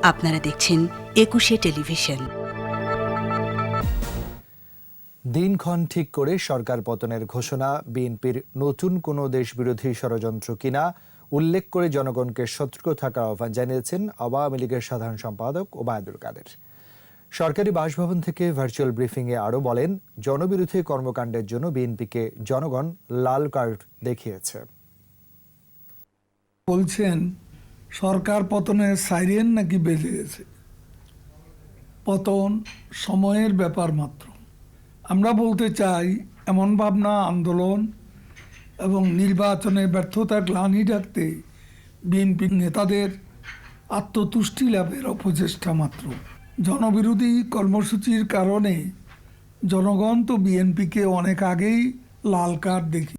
আপনারা দেখছেন একুশে টেলিভিশন। দিনক্ষণ ঠিক করে সরকার পতনের ঘোষণা বিএনপির নতুন কোনো দেশবিরোধী ষড়যন্ত্র কিনা উল্লেখ করে জনগণকে সতর্ক থাকার আহ্বান জানিয়েছেন আওয়ামী লীগের সাধারণ সম্পাদক ওবায়দুল কাদের। সরকারি বাসভবন থেকে ভার্চুয়াল ব্রিফিংয়ে আরও বলেন, জনবিরোধী কর্মকাণ্ডের জন্য বিএনপিকে জনগণ লাল কার্ড দেখিয়েছে। বলছেন সরকার পতনের সাইরেন নাকি বেজে গেছে। পতন সময়ের ব্যাপার মাত্র। আমরা বলতে চাই, এমন ভাবনা আন্দোলন এবং নির্বাচনে ব্যর্থতার গ্লানি ডাকতে বিএনপি নেতাদের আত্মতুষ্টি লাভের অপচেষ্টা মাত্র। জনবিরোধী কর্মসূচির কারণে জনগণ তো বিএনপিকে অনেক আগেই লাল কার্ড দেখি।